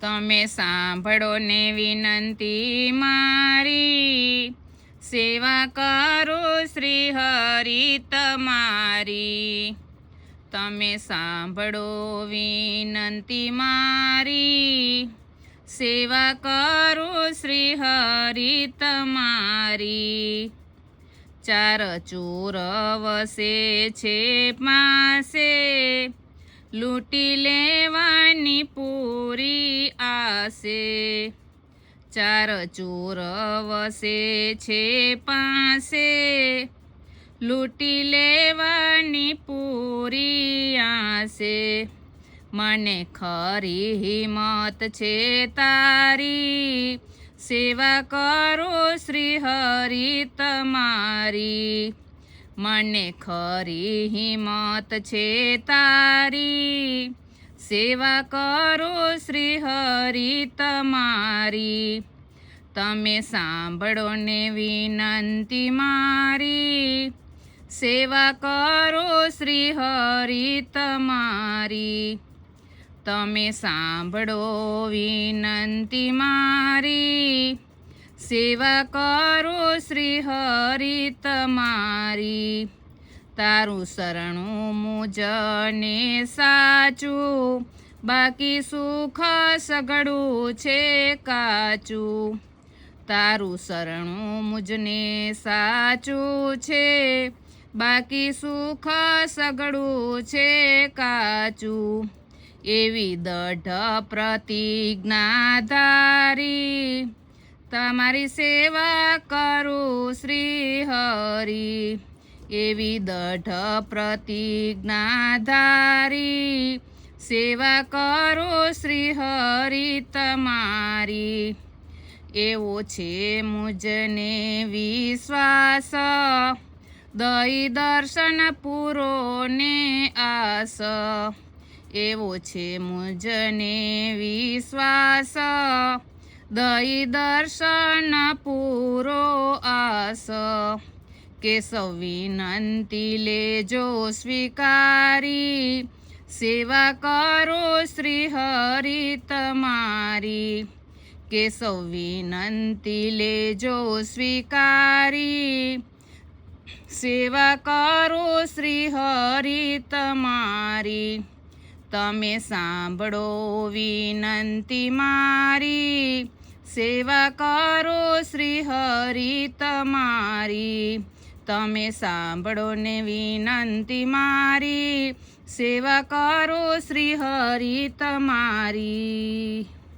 તમે સાંભળો ને વિનંતી મારી, સેવા કરો શ્રી હરિ તમારી. તમે સાંભળો વિનંતી મારી, સેવા કરો શ્રી હરિ તમારી. ચાર ચોર વસે છે પાસે, લૂંટી લેવાની પૂરી આસે. ચાર ચોર વસે છે પાસે, લૂંટી લેવાની પૂરી આસે. મને ખરી હિંમત છે તારી, સેવા કરો શ્રી હરિ તમારી. મને ખરી હિંમત છે તારી, સેવા કરો શ્રી હરિ તમારી. તમે સાંભળો ને વિનંતી મારી, સેવા કરો શ્રી હરિ તમારી. તમે સાંભળો વિનંતી મારી, સેવા કરો શ્રી હરિ તમારી. તારું શરણું મુજને સાચું, બાકી સુખ સગળું છે કાચું. તારું શરણું મુજને સાચું છે, બાકી સુખ સગળું છે કાચું. એવી દઢ પ્રતિજ્ઞા ધારી, તમારી સેવા કરું શ્રી હરિ. એવી દઢ પ્રતિજ્ઞા ધારી, સેવા કરો શ્રી હરિ તમારી. એવો છે મુજને વિશ્વાસ, દઈ દર્શન પૂરો ને આસ. એવો છે મુજને વિશ્વાસ, દઈ દર્શન પૂરો આસ. કેશવ વિનંતી લેજો સ્વીકારી, સેવા કરો શ્રી હરિ તમારી. કેશવ વિનંતી લેજો સ્વીકારી, સેવા કરો શ્રી હરિ તમારી. તમે સાંભળો વિનંતી મારી, સેવા કરો શ્રી હરિ તમારી. તમે સાંભળો ને વિનંતી મારી, સેવા કરો શ્રી હરિ તમારી.